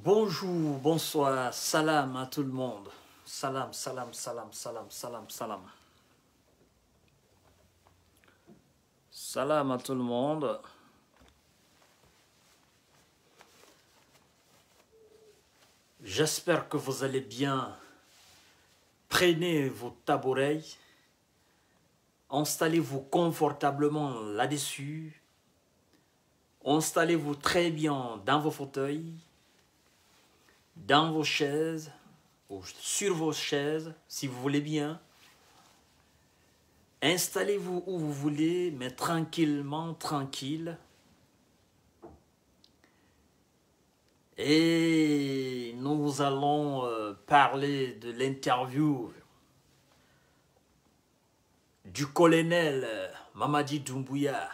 Bonjour, bonsoir, salam à tout le monde. Salam, salam, salam, salam, salam, salam. Salam à tout le monde. J'espère que vous allez bien. Prenez vos tabourets. Installez-vous confortablement là-dessus. Installez-vous très bien dans vos fauteuils, dans vos chaises, ou sur vos chaises, si vous voulez bien. Installez-vous où vous voulez, mais tranquillement, tranquille. Et nous allons parler de l'interview du colonel Mamadi Doumbouya.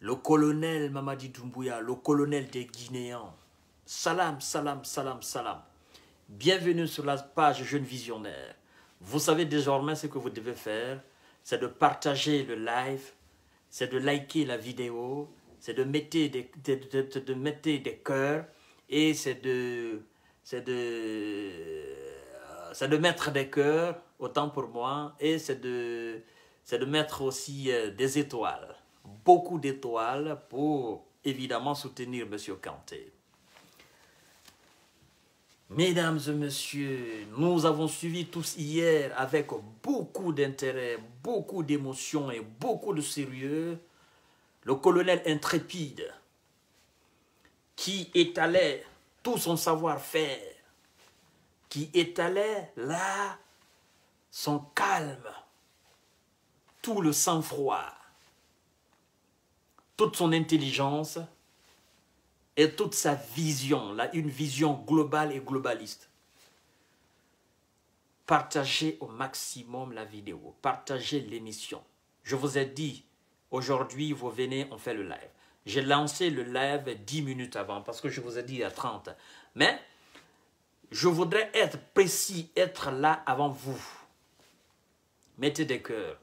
Le colonel Mamadi Doumbouya, le colonel des Guinéens. Salam, salam, salam, salam. Bienvenue sur la page Jeunes Visionnaires. Vous savez désormais ce que vous devez faire, c'est de partager le live, c'est de liker la vidéo, c'est de mettre des cœurs et c'est de mettre des cœurs, autant pour moi, et c'est de mettre aussi des étoiles, beaucoup d'étoiles pour évidemment soutenir M. Kanté. Mesdames et messieurs, nous avons suivi tous hier avec beaucoup d'intérêt, beaucoup d'émotion et beaucoup de sérieux le colonel intrépide qui étalait tout son savoir-faire, qui étalait là son calme, tout le sang-froid, toute son intelligence et toute sa vision, là, une vision globale et globaliste. Partagez au maximum la vidéo, partagez l'émission. Je vous ai dit, aujourd'hui, vous venez, on fait le live. J'ai lancé le live 10 minutes avant, parce que je vous ai dit à 30. Mais, je voudrais être précis, être là avant vous. Mettez des cœurs.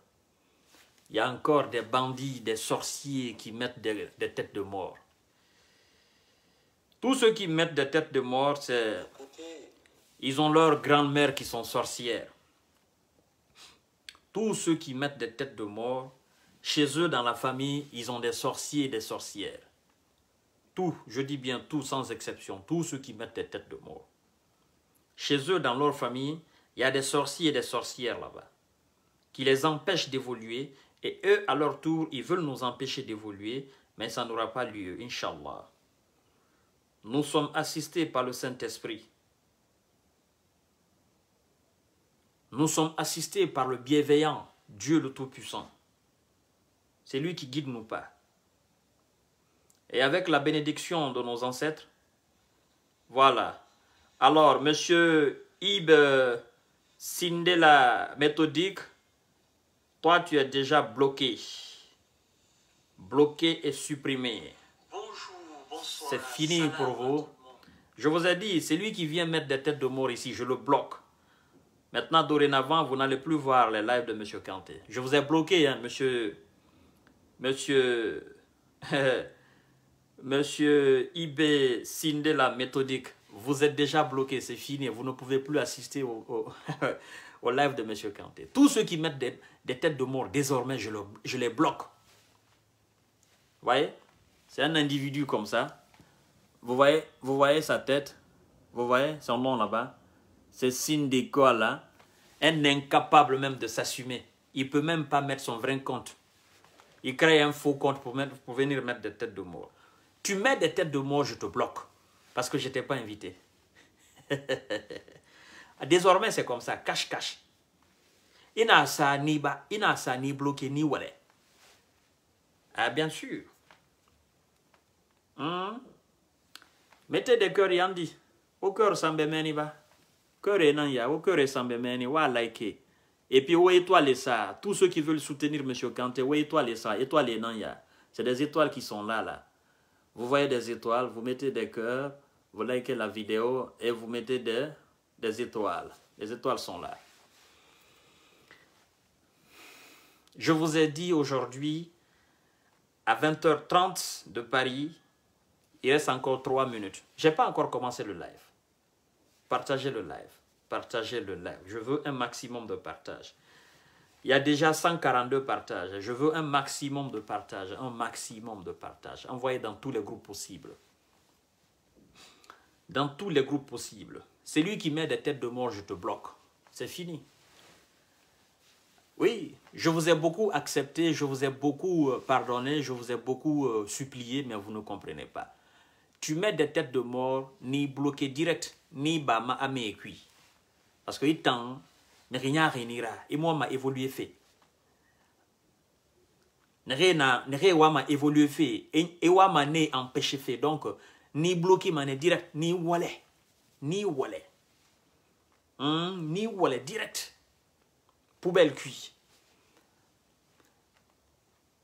Il y a encore des bandits, des sorciers qui mettent des têtes de mort. Tous ceux qui mettent des têtes de mort, ils ont leurs grand-mères qui sont sorcières. Tous ceux qui mettent des têtes de mort, chez eux, dans la famille, ils ont des sorciers et des sorcières. Tous, je dis bien tous, sans exception, tous ceux qui mettent des têtes de mort. Chez eux, dans leur famille, il y a des sorciers et des sorcières là-bas, qui les empêchent d'évoluer, et eux, à leur tour, ils veulent nous empêcher d'évoluer, mais ça n'aura pas lieu, Inch'Allah. Nous sommes assistés par le Saint-Esprit. Nous sommes assistés par le bienveillant, Dieu le Tout-Puissant. C'est lui qui guide nos pas. Et avec la bénédiction de nos ancêtres, voilà. Alors, monsieur Ib Sindela Méthodique, toi tu es déjà bloqué. Bloqué et supprimé. C'est fini pour vous. Je vous ai dit, c'est lui qui vient mettre des têtes de mort ici, je le bloque. Maintenant, dorénavant, vous n'allez plus voir les lives de M. Kanté. Je vous ai bloqué, hein, Monsieur Ibé Sindela Méthodique. Vous êtes déjà bloqué, c'est fini. Vous ne pouvez plus assister au live de M. Kanté. Tous ceux qui mettent des têtes de mort, désormais, je les bloque. Vous voyez? C'est un individu comme ça. Vous voyez sa tête? Vous voyez son nom là-bas? C'est Sindeko là. Un incapable même de s'assumer. Il ne peut même pas mettre son vrai compte. Il crée un faux compte pour venir mettre des têtes de mort. Tu mets des têtes de mort, je te bloque. Parce que je ne t'ai pas invité. Désormais, c'est comme ça. Cache-cache. Il n'a ça ni bloqué ni wallet. Ah, bien sûr. Mettez des cœurs, Yandi. Au cœur, Sambemeni va. Cœur et Nanya. Au cœur et Sambemeni. Wa like. Et puis, où étoile ça? Tous ceux qui veulent soutenir M. Kanté, où étoile ça? Étoile et Nanya. C'est des étoiles qui sont là. Vous voyez des étoiles, vous mettez des cœurs, vous likez la vidéo et vous mettez des étoiles. Les étoiles sont là. Je vous ai dit aujourd'hui, à 20h30 de Paris, Il reste encore 3 minutes. Je n'ai pas encore commencé le live. Partagez le live. Partagez le live. Je veux un maximum de partage. Il y a déjà 142 partages. Je veux un maximum de partage. Un maximum de partage. Envoyez dans tous les groupes possibles. Dans tous les groupes possibles. Celui qui met des têtes de mort, je te bloque. C'est fini. Oui, je vous ai beaucoup accepté, je vous ai beaucoup pardonné, je vous ai beaucoup supplié, mais vous ne comprenez pas. Tu mets des têtes de mort, ni bloqué direct, ni bama amé cuit. Parce que il tend, mais rien n'ira. Et moi, m'a évolué fait. Rien m'a évolué fait. Et moi, m'a né empêché fait. Donc, ni bloqué, m'a né direct, ni wallet. Ni wallet. Ni wallet, direct. Poubelle cuit.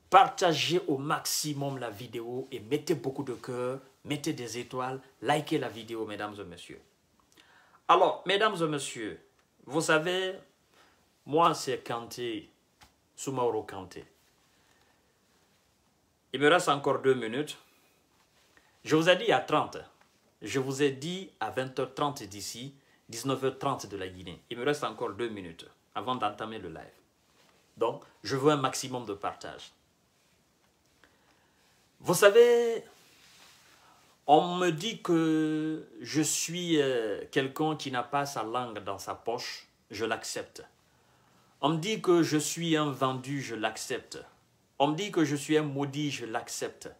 Partagez au maximum la vidéo et mettez beaucoup de cœur, mettez des étoiles, likez la vidéo, mesdames et messieurs. Alors, mesdames et messieurs, vous savez, moi c'est Kanté, Soumaoro Kanté. Il me reste encore 2 minutes. Je vous ai dit à 30. Je vous ai dit à 20h30 d'ici, 19h30 de la Guinée. Il me reste encore 2 minutes avant d'entamer le live. Donc, je veux un maximum de partage. Vous savez, on me dit que je suis quelqu'un qui n'a pas sa langue dans sa poche, je l'accepte. On me dit que je suis un vendu, je l'accepte. On me dit que je suis un maudit, je l'accepte.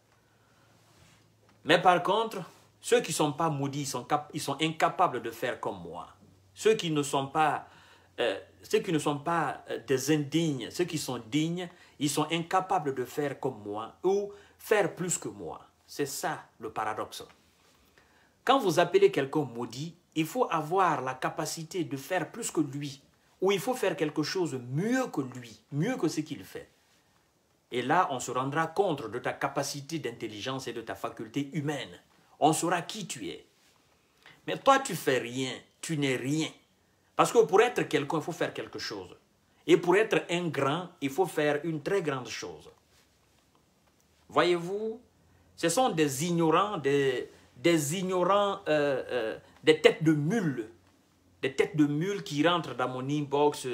Mais par contre, ceux qui ne sont pas maudits, ils sont incapables de faire comme moi. Ceux qui ne sont pas des indignes, ceux qui sont dignes, ils sont incapables de faire comme moi ou faire plus que moi. C'est ça le paradoxe. Quand vous appelez quelqu'un maudit, il faut avoir la capacité de faire plus que lui. Ou il faut faire quelque chose mieux que lui, mieux que ce qu'il fait. Et là, on se rendra compte de ta capacité d'intelligence et de ta faculté humaine. On saura qui tu es. Mais toi, tu fais rien, tu n'es rien. Parce que pour être quelqu'un, il faut faire quelque chose. Et pour être un grand, il faut faire une très grande chose. Voyez-vous, ce sont des ignorants, des têtes de mules. Des têtes de mules qui rentrent dans mon inbox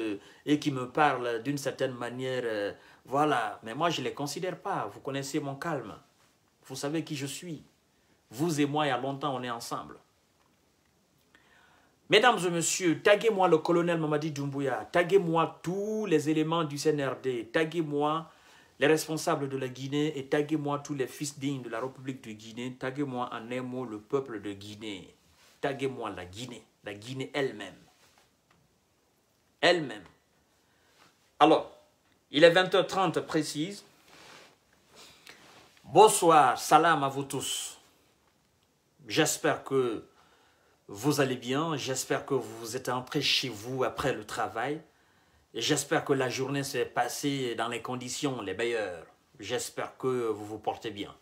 et qui me parlent d'une certaine manière. Voilà, mais moi je ne les considère pas. Vous connaissez mon calme. Vous savez qui je suis. Vous et moi, il y a longtemps, on est ensemble. Mesdames et messieurs, taguez-moi le colonel Mamadi Doumbouya, taguez-moi tous les éléments du CNRD, taguez-moi les responsables de la Guinée et taguez-moi tous les fils dignes de la République de Guinée, taguez-moi en un mot le peuple de Guinée, taguez-moi la Guinée elle-même. Elle-même. Alors, il est 20h30 précise. Bonsoir, salam à vous tous. J'espère que vous allez bien, j'espère que vous êtes entrés chez vous après le travail. J'espère que la journée s'est passée dans les conditions les meilleures. J'espère que vous vous portez bien.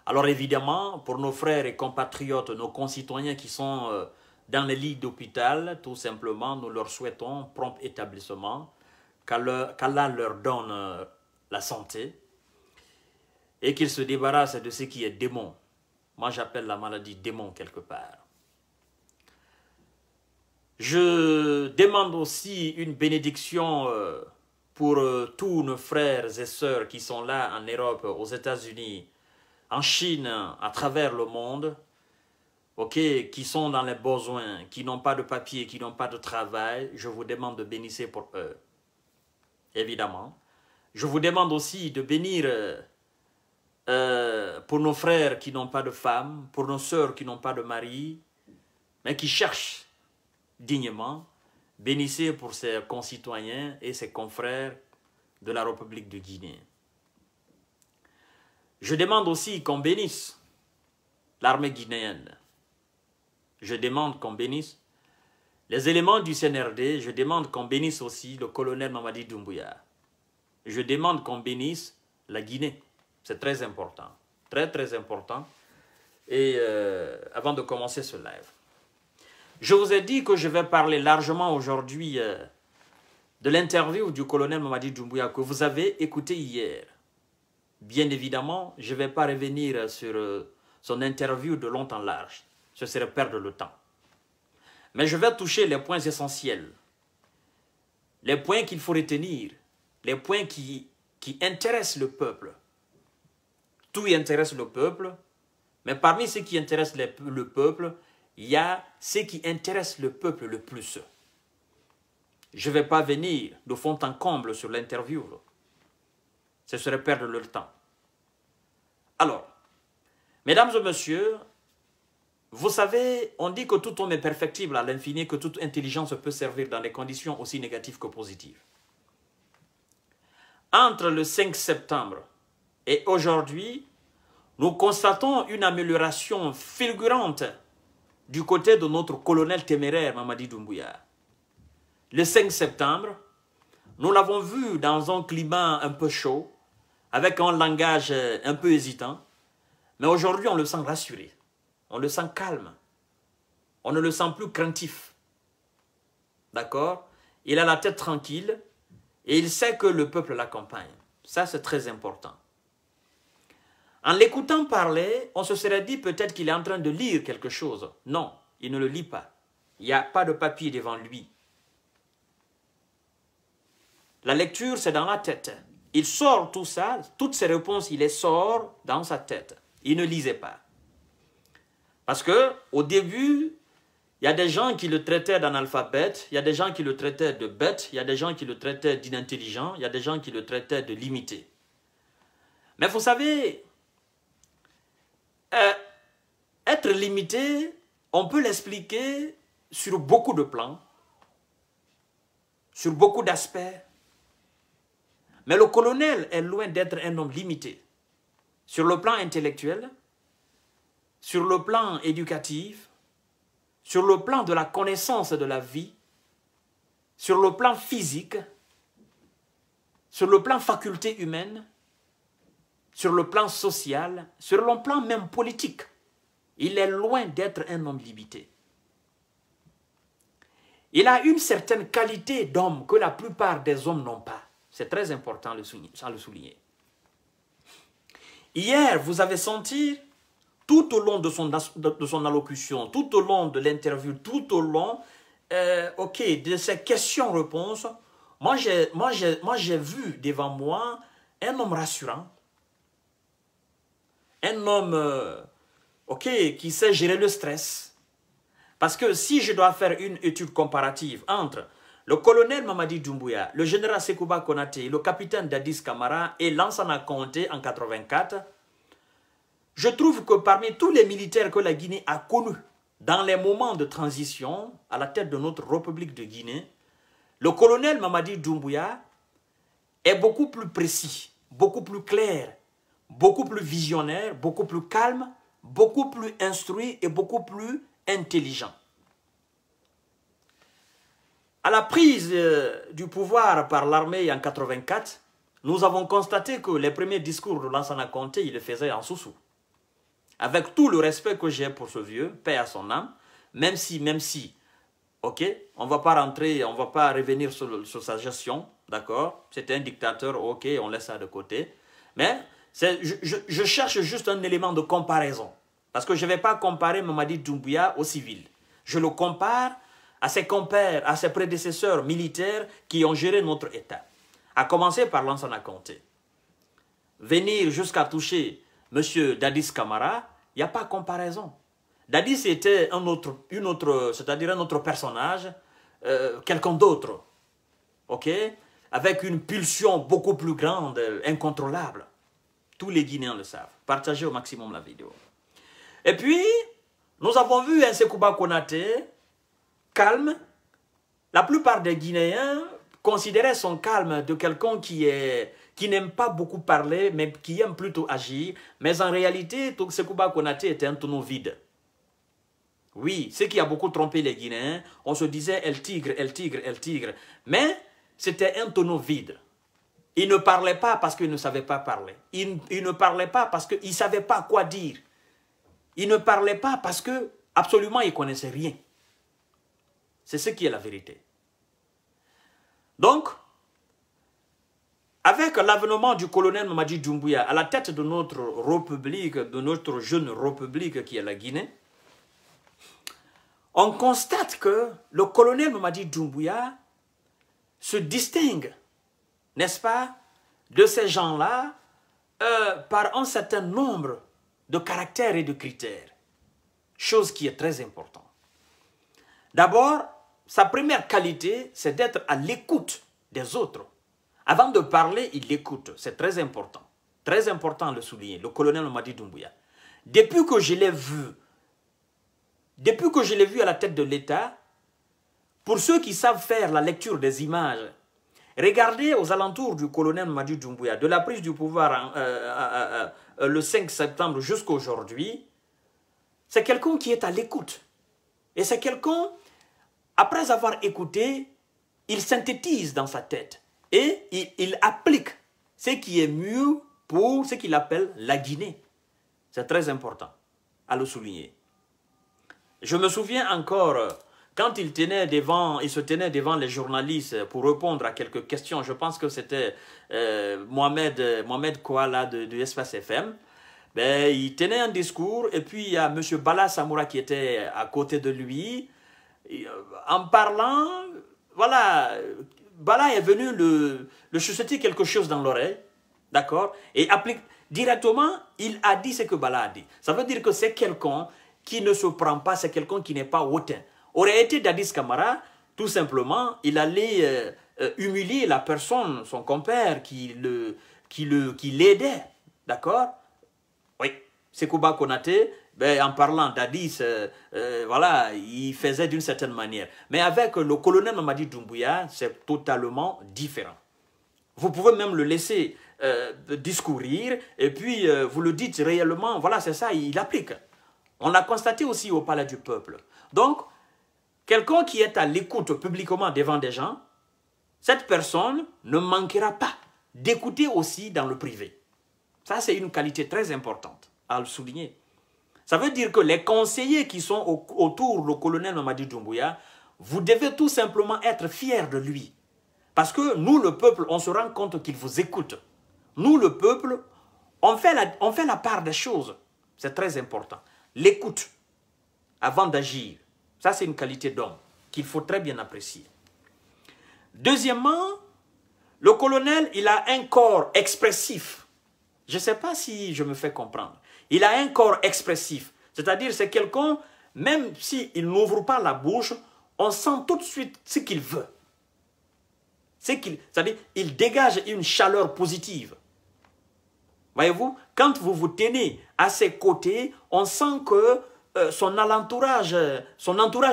Alors évidemment, pour nos frères et compatriotes, nos concitoyens qui sont dans les lits d'hôpital, tout simplement, nous leur souhaitons prompt établissement, qu'Allah leur donne la santé et qu'ils se débarrassent de ce qui est démon. Moi, j'appelle la maladie démon quelque part. Je demande aussi une bénédiction pour tous nos frères et sœurs qui sont là en Europe, aux États-Unis, en Chine, à travers le monde, qui sont dans les besoins, qui n'ont pas de papier, qui n'ont pas de travail. Je vous demande de bénir pour eux, évidemment. Je vous demande aussi de bénir pour nos frères qui n'ont pas de femmes, pour nos sœurs qui n'ont pas de mari, mais qui cherchent dignement. Bénissez pour ses concitoyens et ses confrères de la République de Guinée. Je demande aussi qu'on bénisse l'armée guinéenne. Je demande qu'on bénisse les éléments du CNRD. Je demande qu'on bénisse aussi le colonel Mamadi Doumbouya. Je demande qu'on bénisse la Guinée. C'est très important. Très, très important. Et avant de commencer ce live, je vous ai dit que je vais parler largement aujourd'hui de l'interview du colonel Mamadi Doumbouya que vous avez écouté hier. Bien évidemment, je ne vais pas revenir sur son interview de long en large. Ce serait perdre le temps. Mais je vais toucher les points essentiels, les points qu'il faut retenir, les points qui intéressent le peuple. Tout intéresse le peuple, mais parmi ceux qui intéressent le peuple, il y a ceux qui intéressent le peuple le plus. Je ne vais pas venir de fond en comble sur l'interview. Ce serait perdre le temps. Alors, mesdames et messieurs, vous savez, on dit que tout homme est perfectible à l'infini, que toute intelligence peut servir dans des conditions aussi négatives que positives. Entre le 5 septembre et aujourd'hui, nous constatons une amélioration fulgurante du côté de notre colonel téméraire Mamadi Doumbouya. Le 5 septembre, nous l'avons vu dans un climat un peu chaud, avec un langage un peu hésitant, mais aujourd'hui on le sent rassuré. On le sent calme. On ne le sent plus craintif. D'accord? Il a la tête tranquille et il sait que le peuple l'accompagne. Ça, c'est très important. En l'écoutant parler, on se serait dit peut-être qu'il est en train de lire quelque chose. Non, il ne le lit pas. Il n'y a pas de papier devant lui. La lecture, c'est dans la tête. Il sort tout ça, toutes ces réponses, il les sort dans sa tête. Il ne lisait pas. Parce qu'au début, il y a des gens qui le traitaient d'analphabète, il y a des gens qui le traitaient de bête, il y a des gens qui le traitaient d'inintelligent, il y a des gens qui le traitaient de limité. Mais vous savez, être limité, on peut l'expliquer sur beaucoup de plans, sur beaucoup d'aspects. Mais le colonel est loin d'être un homme limité. Sur le plan intellectuel, sur le plan éducatif, sur le plan de la connaissance de la vie, sur le plan physique, sur le plan faculté humaine, sur le plan social, sur le plan même politique. Il est loin d'être un homme limité. Il a une certaine qualité d'homme que la plupart des hommes n'ont pas. C'est très important de le souligner. Hier, vous avez senti, tout au long de son allocution, tout au long de l'interview, tout au long de ses questions-réponses, moi j'ai vu devant moi un homme rassurant, un homme qui sait gérer le stress. Parce que si je dois faire une étude comparative entre le colonel Mamadi Doumbouya, le général Sekouba Konaté, le capitaine Dadis Camara et Lansana Conté en 1984, je trouve que parmi tous les militaires que la Guinée a connus dans les moments de transition à la tête de notre République de Guinée, le colonel Mamadi Doumbouya est beaucoup plus précis, beaucoup plus clair, beaucoup plus visionnaire, beaucoup plus calme, beaucoup plus instruit et beaucoup plus intelligent. À la prise du pouvoir par l'armée en 1984, nous avons constaté que les premiers discours de Lansana Conté, il les faisait en sous-sous. Avec tout le respect que j'ai pour ce vieux, paix à son âme, même si, ok, on ne va pas rentrer, on ne va pas revenir sur sa gestion, d'accord, c'était un dictateur, ok, on laisse ça de côté, mais je cherche juste un élément de comparaison, parce que je ne vais pas comparer Mamadi Doumbouya au civil, je le compare à ses compères, à ses prédécesseurs militaires qui ont géré notre État, à commencer par Lansana Conté. Venir jusqu'à toucher M. Dadis Camara, il n'y a pas comparaison. Dadis était c'est-à-dire un autre personnage, quelqu'un d'autre, ok, avec une pulsion beaucoup plus grande, incontrôlable. Tous les Guinéens le savent. Partagez au maximum la vidéo. Et puis, nous avons vu un Sekouba Konaté calme. La plupart des Guinéens considéraient son calme de quelqu'un qui n'aime pas beaucoup parler, mais qui aime plutôt agir. Mais en réalité, Sekouba Konaté était un tonneau vide. Oui, ce qui a beaucoup trompé les Guinéens, on se disait « El Tigre, El Tigre, El Tigre ». Mais c'était un tonneau vide. Il ne parlait pas parce qu'il ne savait pas parler. Il ne parlait pas parce qu'il ne savait pas quoi dire. Il ne parlait pas parce que absolument il ne connaissait rien. C'est ce qui est la vérité. Donc, avec l'avènement du colonel Mamadi Doumbouya à la tête de notre république, de notre jeune république qui est la Guinée, on constate que le colonel Mamadi Doumbouya se distingue, n'est-ce pas, de ces gens-là par un certain nombre de caractères et de critères, chose qui est très importante. D'abord, sa première qualité, c'est d'être à l'écoute des autres. Avant de parler, il écoute, c'est très important à le souligner, le colonel Mamadi Doumbouya. Depuis que je l'ai vu à la tête de l'État, pour ceux qui savent faire la lecture des images, regardez aux alentours du colonel Mamadi Doumbouya, de la prise du pouvoir le 5 septembre jusqu'à aujourd'hui, c'est quelqu'un qui est à l'écoute. Et c'est quelqu'un, après avoir écouté, il synthétise dans sa tête et il applique ce qui est mieux pour ce qu'il appelle la Guinée. C'est très important à le souligner. Je me souviens encore, quand il se tenait devant les journalistes pour répondre à quelques questions, je pense que c'était Mohamed Kouala de Espace FM, ben, il tenait un discours et puis il y a M. Bala Samoura qui était à côté de lui. En parlant, voilà, Bala est venu le chuchoter quelque chose dans l'oreille, d'accord? Et directement, il a dit ce que Bala a dit. Ça veut dire que c'est quelqu'un qui ne se prend pas, c'est quelqu'un qui n'est pas hautain. Aurait été Dadis Camara, tout simplement, il allait humilier la personne, son compère, qui l'aidait, d'accord? Oui, Sekouba Konaté, ben, en parlant d'Addis, voilà, il faisait d'une certaine manière. Mais avec le colonel Mamadi Doumbouya, c'est totalement différent. Vous pouvez même le laisser discourir, et puis vous le dites réellement, voilà, c'est ça, il applique. On l'a constaté aussi au Palais du Peuple. Donc, quelqu'un qui est à l'écoute publiquement devant des gens, cette personne ne manquera pas d'écouter aussi dans le privé. Ça, c'est une qualité très importante à le souligner. Ça veut dire que les conseillers qui sont autour du colonel Mamadi Doumbouya, vous devez tout simplement être fiers de lui. Parce que nous, le peuple, on se rend compte qu'il vous écoute. Nous, le peuple, on fait la part des choses. C'est très important. L'écoute avant d'agir. Ça, c'est une qualité d'homme qu'il faut très bien apprécier. Deuxièmement, le colonel, il a un corps expressif. Je ne sais pas si je me fais comprendre. Il a un corps expressif. C'est-à-dire, c'est quelqu'un, même s'il n'ouvre pas la bouche, on sent tout de suite ce qu'il veut. C'est-à-dire, il dégage une chaleur positive. Voyez-vous, quand vous vous tenez à ses côtés, on sent que son entourage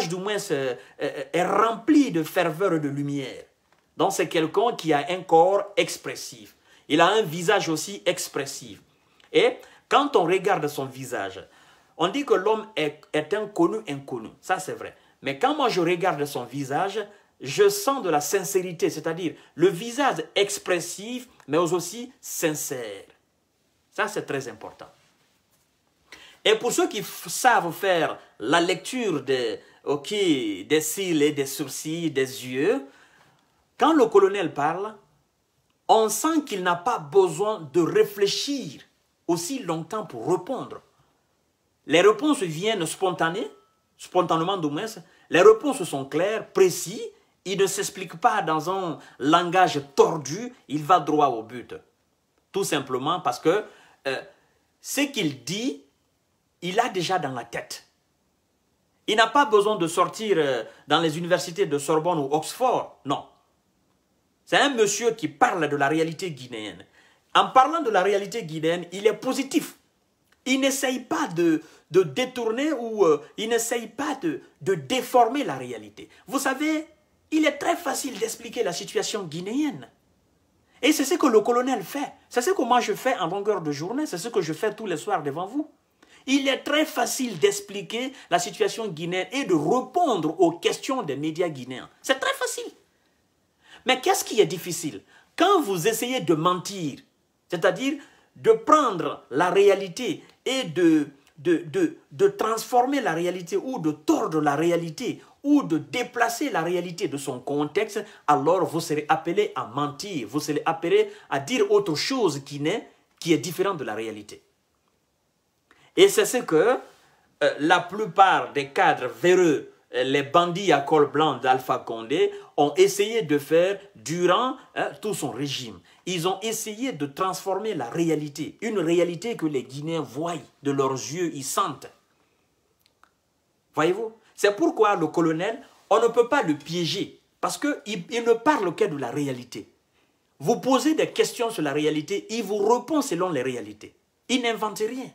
du moins est rempli de ferveur et de lumière. Donc c'est quelqu'un qui a un corps expressif. Il a un visage aussi expressif. Et quand on regarde son visage, on dit que l'homme est inconnu. Ça c'est vrai. Mais quand moi je regarde son visage, je sens de la sincérité, c'est-à-dire le visage expressif, mais aussi sincère. Ça, c'est très important. Et pour ceux qui savent faire la lecture des cils et des sourcils, des yeux, quand le colonel parle, on sent qu'il n'a pas besoin de réfléchir aussi longtemps pour répondre. Les réponses viennent spontanément du moins. Les réponses sont claires, précises. Il ne s'explique pas dans un langage tordu, il va droit au but. Tout simplement parce que ce qu'il dit, il a déjà dans la tête. Il n'a pas besoin de sortir dans les universités de Sorbonne ou Oxford, non. C'est un monsieur qui parle de la réalité guinéenne. En parlant de la réalité guinéenne, il est positif. Il n'essaye pas de détourner ou il n'essaye pas de déformer la réalité. Vous savez, il est très facile d'expliquer la situation guinéenne. Et c'est ce que le colonel fait. C'est ce que moi je fais en longueur de journée. C'est ce que je fais tous les soirs devant vous. Il est très facile d'expliquer la situation guinéenne et de répondre aux questions des médias guinéens. C'est très facile. Mais qu'est-ce qui est difficile? Quand vous essayez de mentir, c'est-à-dire de prendre la réalité et de de transformer la réalité ou de tordre la réalité ou de déplacer la réalité de son contexte, alors vous serez appelé à mentir, vous serez appelé à dire autre chose qui est différent de la réalité. Et c'est ce que la plupart des cadres véreux, les bandits à col blanc d'Alpha Condé ont essayé de faire durant tout son régime. Ils ont essayé de transformer la réalité, une réalité que les Guinéens voient de leurs yeux, ils sentent. Voyez-vous? C'est pourquoi le colonel, on ne peut pas le piéger, parce qu'il ne parle que de la réalité. Vous posez des questions sur la réalité, il vous répond selon les réalités. Il n'invente rien.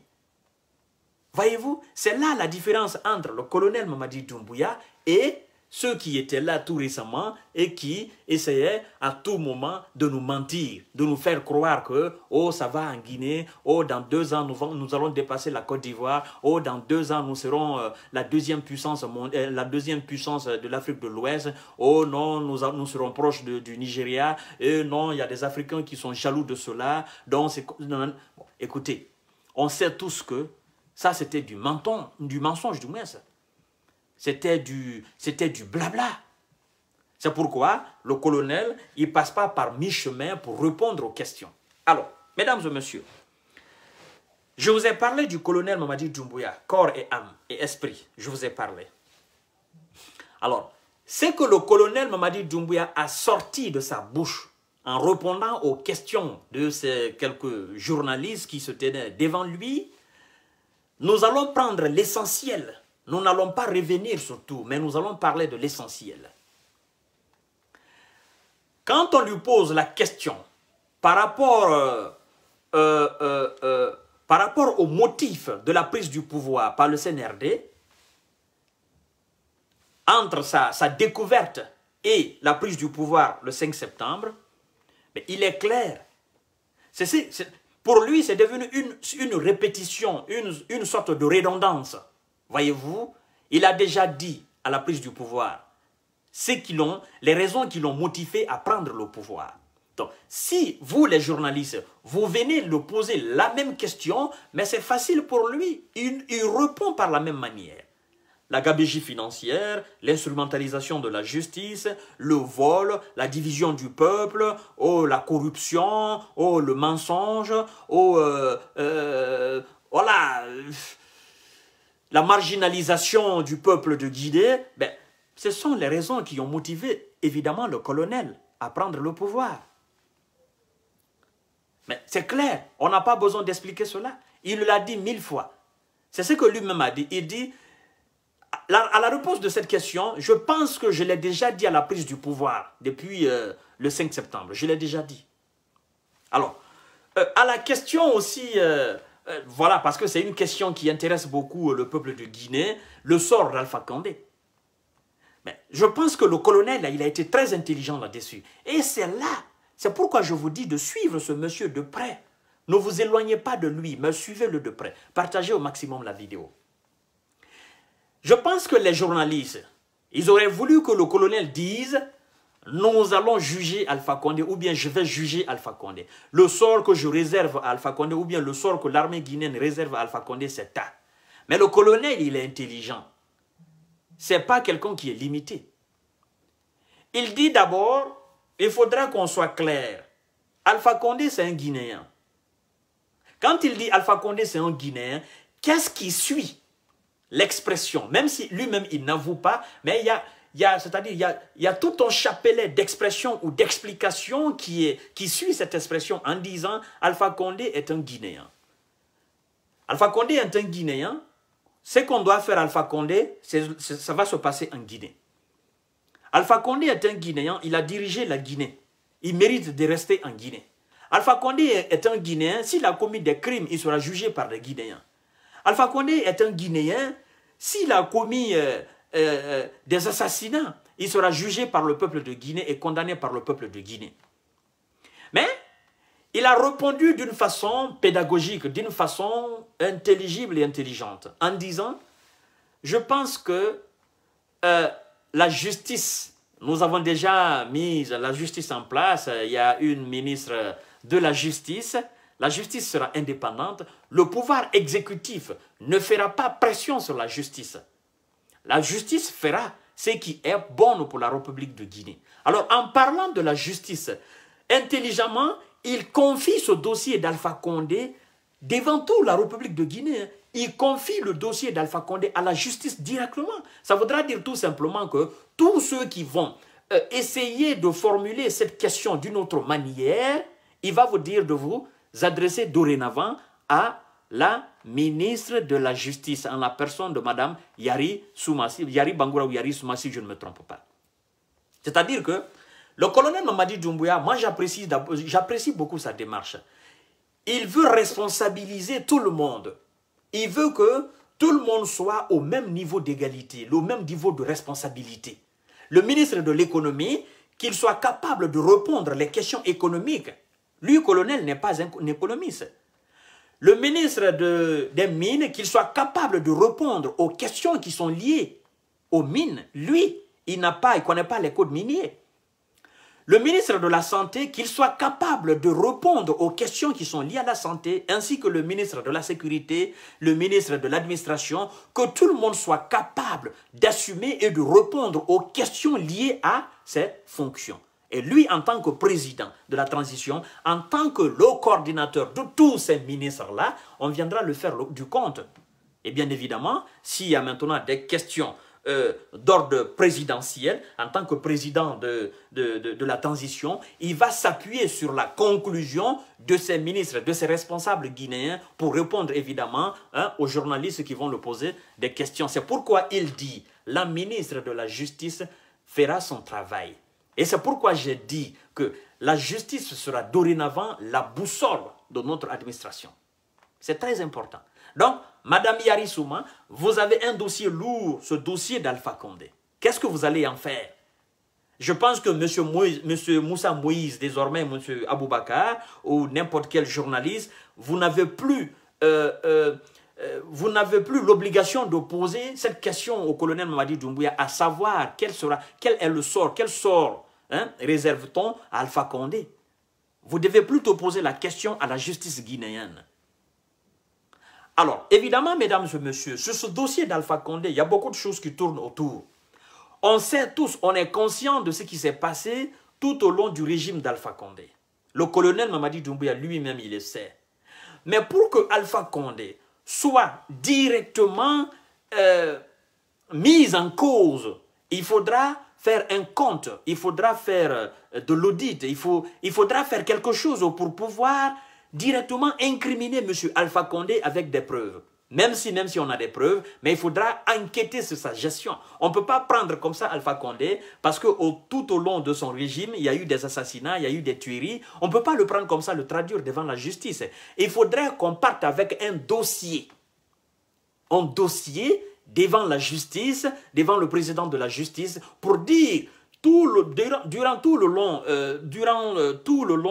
Voyez-vous, c'est là la différence entre le colonel Mamadi Doumbouya et ceux qui étaient là tout récemment et qui essayaient à tout moment de nous mentir, de nous faire croire que « oh, ça va en Guinée, oh, dans 2 ans, nous allons dépasser la Côte d'Ivoire, oh, dans 2 ans, nous serons la deuxième puissance de l'Afrique de l'Ouest, oh non, nous serons proches du Nigeria, et non, il y a des Africains qui sont jaloux de cela. » Donc, bon, écoutez, on sait tous que ça, c'était du mensonge du moins. C'était du blabla. C'est pourquoi le colonel, il ne passe pas par mi-chemin pour répondre aux questions. Alors, mesdames et messieurs, je vous ai parlé du colonel Mamadi Doumbouya, corps et âme et esprit. Je vous ai parlé. Alors, ce que le colonel Mamadi Doumbouya a sorti de sa bouche en répondant aux questions de ces quelques journalistes qui se tenaient devant lui, nous allons prendre l'essentiel. Nous n'allons pas revenir sur tout, mais nous allons parler de l'essentiel. Quand on lui pose la question par rapport au motif de la prise du pouvoir par le CNRD, entre sa découverte et la prise du pouvoir le 5 septembre, mais il est clair. Pour lui, c'est devenu une répétition, une sorte de redondance. Voyez-vous, il a déjà dit à la prise du pouvoir les raisons qui l'ont motivé à prendre le pouvoir. Donc, si vous, les journalistes, vous venez lui poser la même question, mais c'est facile pour lui. Il répond par la même manière. La gabegie financière, l'instrumentalisation de la justice, le vol, la division du peuple, oh, la corruption, oh, le mensonge, oh, voilà, la marginalisation du peuple de Guinée, ben, ce sont les raisons qui ont motivé, évidemment, le colonel à prendre le pouvoir. Mais c'est clair, on n'a pas besoin d'expliquer cela. Il l'a dit 1000 fois. C'est ce que lui-même a dit. Il dit, à la réponse de cette question, je pense que je l'ai déjà dit à la prise du pouvoir depuis le 5 septembre. Je l'ai déjà dit. Alors, à la question aussi, voilà, parce que c'est une question qui intéresse beaucoup le peuple de Guinée, le sort d'Alpha Condé. Mais je pense que le colonel, là, il a été très intelligent là-dessus. Et c'est là, c'est pourquoi je vous dis de suivre ce monsieur de près. Ne vous éloignez pas de lui, mais suivez-le de près. Partagez au maximum la vidéo. Je pense que les journalistes, ils auraient voulu que le colonel dise « Nous allons juger Alpha Condé » ou bien « Je vais juger Alpha Condé ». Le sort que je réserve à Alpha Condé ou bien le sort que l'armée guinéenne réserve à Alpha Condé, c'est ça. Mais le colonel, il est intelligent. Ce n'est pas quelqu'un qui est limité. Il dit d'abord, il faudra qu'on soit clair. Alpha Condé, c'est un Guinéen. Quand il dit Alpha Condé, c'est un Guinéen, qu'est-ce qui suit l'expression? Même si lui-même, il n'avoue pas, mais il y a tout un chapelet d'expressions ou d'explications qui suit cette expression en disant Alpha Condé est un Guinéen. Alpha Condé est un Guinéen. Ce qu'on doit faire Alpha Condé, ça va se passer en Guinée. Alpha Condé est un Guinéen, il a dirigé la Guinée. Il mérite de rester en Guinée. Alpha Condé est un Guinéen, s'il a commis des crimes, il sera jugé par les Guinéens. Alpha Condé est un Guinéen, s'il a commis des assassinats, il sera jugé par le peuple de Guinée et condamné par le peuple de Guinée. Mais il a répondu d'une façon pédagogique, d'une façon intelligible et intelligente, en disant, je pense que la justice, nous avons déjà mis la justice en place, il y a une ministre de la justice, la justice sera indépendante, le pouvoir exécutif ne fera pas pression sur la justice. La justice fera ce qui est bon pour la République de Guinée. Alors, en parlant de la justice, intelligemment, il confie ce dossier d'Alpha Condé devant toute la République de Guinée. Il confie le dossier d'Alpha Condé à la justice directement. Ça voudra dire tout simplement que tous ceux qui vont essayer de formuler cette question d'une autre manière, il va vous dire de vous adresser dorénavant à la ministre de la Justice, en la personne de Mme Yari Soumassi, Yari Bangoura ou Yari Soumassi, je ne me trompe pas. C'est-à-dire que le colonel Mamadi Doumbouya, moi j'apprécie beaucoup sa démarche. Il veut responsabiliser tout le monde. Il veut que tout le monde soit au même niveau d'égalité, au même niveau de responsabilité. Le ministre de l'économie, qu'il soit capable de répondre aux questions économiques. Lui, colonel, n'est pas un économiste. Le ministre des Mines, qu'il soit capable de répondre aux questions qui sont liées aux mines. Lui, il ne connaît pas les codes miniers. Le ministre de la Santé, qu'il soit capable de répondre aux questions qui sont liées à la santé, ainsi que le ministre de la Sécurité, le ministre de l'Administration, que tout le monde soit capable d'assumer et de répondre aux questions liées à ces fonctions. Et lui, en tant que président de la transition, en tant que le coordinateur de tous ces ministres-là, on viendra le faire du compte. Et bien évidemment, s'il y a maintenant des questions d'ordre présidentiel, en tant que président de la transition, il va s'appuyer sur la conclusion de ces ministres, de ces responsables guinéens pour répondre évidemment aux journalistes qui vont le poser des questions. C'est pourquoi il dit, la ministre de la Justice fera son travail. Et c'est pourquoi j'ai dit que la justice sera dorénavant la boussole de notre administration. C'est très important. Donc, Madame Yari Souma, vous avez un dossier lourd, ce dossier d'Alpha Condé. Qu'est-ce que vous allez en faire? Je pense que M. Moussa Moïse, désormais M. Aboubakar, ou n'importe quel journaliste, vous n'avez plus l'obligation de poser cette question au colonel Mamadi Doumbouya, à savoir quel est le sort, quel sort réserve-t-on à Alpha Condé? Vous devez plutôt poser la question à la justice guinéenne. Alors, évidemment, mesdames et messieurs, sur ce dossier d'Alpha Condé, il y a beaucoup de choses qui tournent autour. On sait tous, on est conscient de ce qui s'est passé tout au long du régime d'Alpha Condé. Le colonel Mamadi Doumbouya lui-même, il le sait. Mais pour que Alpha Condé soit directement mis en cause, il faudra faire un compte, il faudra faire de l'audit, il faudra faire quelque chose pour pouvoir directement incriminer M. Alpha Condé avec des preuves. Même si on a des preuves, mais il faudra enquêter sur sa gestion. On ne peut pas prendre comme ça Alpha Condé, parce que tout au long de son régime, il y a eu des assassinats, il y a eu des tueries. On ne peut pas le prendre comme ça, le traduire devant la justice. Il faudrait qu'on parte avec un dossier devant la justice, devant le président de la justice, pour dire durant tout le long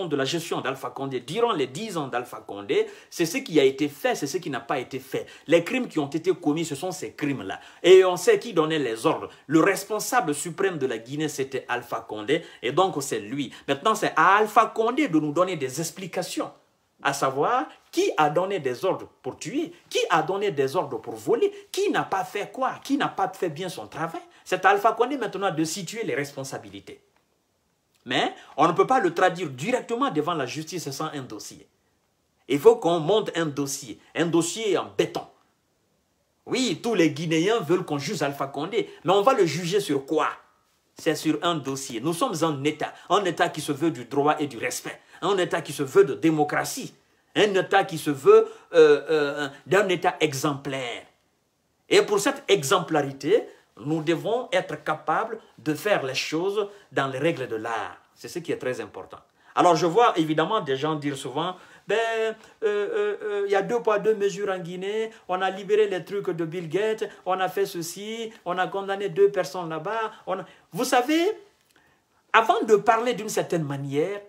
de la gestion d'Alpha Condé, durant les 10 ans d'Alpha Condé, c'est ce qui a été fait, c'est ce qui n'a pas été fait. Les crimes qui ont été commis, ce sont ces crimes-là. Et on sait qui donnait les ordres. Le responsable suprême de la Guinée, c'était Alpha Condé, et donc c'est lui. Maintenant, c'est à Alpha Condé de nous donner des explications, à savoir qui a donné des ordres pour tuer, qui a donné des ordres pour voler, qui n'a pas fait quoi, qui n'a pas fait bien son travail. C'est à Alpha Condé maintenant de situer les responsabilités. Mais on ne peut pas le traduire directement devant la justice sans un dossier. Il faut qu'on monte un dossier en béton. Oui, tous les Guinéens veulent qu'on juge Alpha Condé, mais on va le juger sur quoi? C'est sur un dossier. Nous sommes un État qui se veut du droit et du respect, un État qui se veut de démocratie, un État qui se veut d'un État exemplaire. Et pour cette exemplarité, nous devons être capables de faire les choses dans les règles de l'art. C'est ce qui est très important. Alors je vois évidemment des gens dire souvent, il y a 2 poids 2 mesures en Guinée, on a libéré les trucs de Bill Gates, on a fait ceci, on a condamné 2 personnes là-bas. Vous savez, avant de parler d'une certaine manière,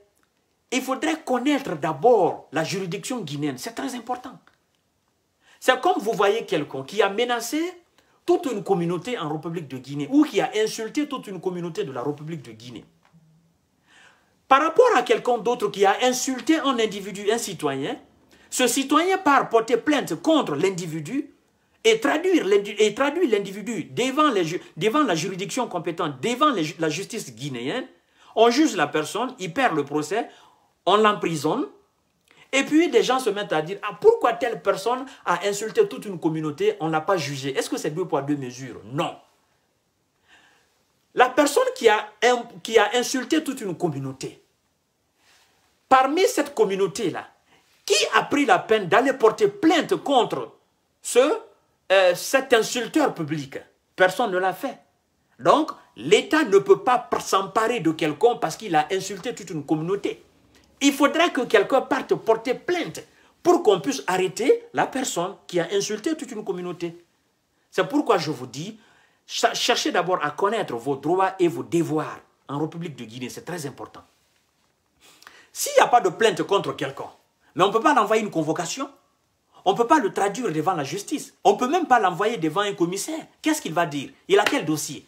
il faudrait connaître d'abord la juridiction guinéenne. C'est très important. C'est comme vous voyez quelqu'un qui a menacé toute une communauté en République de Guinée ou qui a insulté toute une communauté de la République de Guinée. Par rapport à quelqu'un d'autre qui a insulté un individu, un citoyen, Ce citoyen part porter plainte contre l'individu et traduit l'individu devant la juridiction compétente, devant la justice guinéenne. On juge la personne, il perd le procès, on l'emprisonne. Et puis des gens se mettent à dire, ah, pourquoi telle personne a insulté toute une communauté, on ne l'a pas jugé. Est-ce que c'est 2 poids 2 mesures? Non. La personne qui a insulté toute une communauté, parmi cette communauté-là, qui a pris la peine d'aller porter plainte contre cet insulteur public? Personne ne l'a fait. Donc, l'État ne peut pas s'emparer de quelqu'un parce qu'il a insulté toute une communauté. Il faudrait que quelqu'un parte porter plainte pour qu'on puisse arrêter la personne qui a insulté toute une communauté. C'est pourquoi je vous dis, cherchez d'abord à connaître vos droits et vos devoirs en République de Guinée, c'est très important. S'il n'y a pas de plainte contre quelqu'un, mais on ne peut pas l'envoyer une convocation, on ne peut pas le traduire devant la justice, on ne peut même pas l'envoyer devant un commissaire. Qu'est-ce qu'il va dire? Il a quel dossier?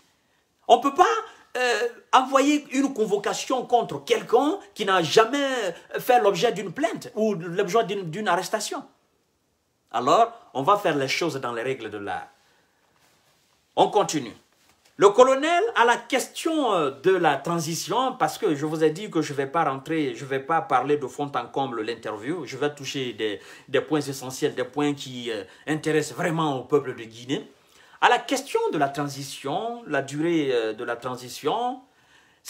On ne peut pas envoyer une convocation contre quelqu'un qui n'a jamais fait l'objet d'une plainte ou l'objet d'une arrestation. Alors, on va faire les choses dans les règles de l'art. On continue. Le colonel, à la question de la transition, parce que je vous ai dit que je ne vais pas rentrer, je ne vais pas parler de fond en comble l'interview, je vais toucher des points essentiels, des points qui intéressent vraiment au peuple de Guinée. À la question de la transition, la durée de la transition,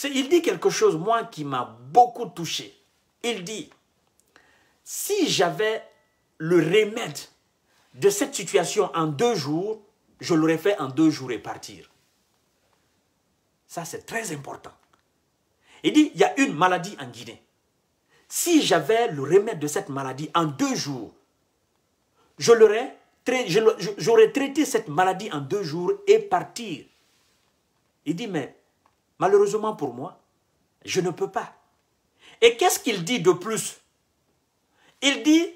il dit quelque chose, moi, qui m'a beaucoup touché. Il dit, si j'avais le remède de cette situation en 2 jours, je l'aurais fait en 2 jours et partir. Ça, c'est très important. Il dit, il y a une maladie en Guinée. Si j'avais le remède de cette maladie en 2 jours, j'aurais traité cette maladie en 2 jours et partir. Il dit, mais malheureusement pour moi, je ne peux pas. Et qu'est-ce qu'il dit de plus? Il dit,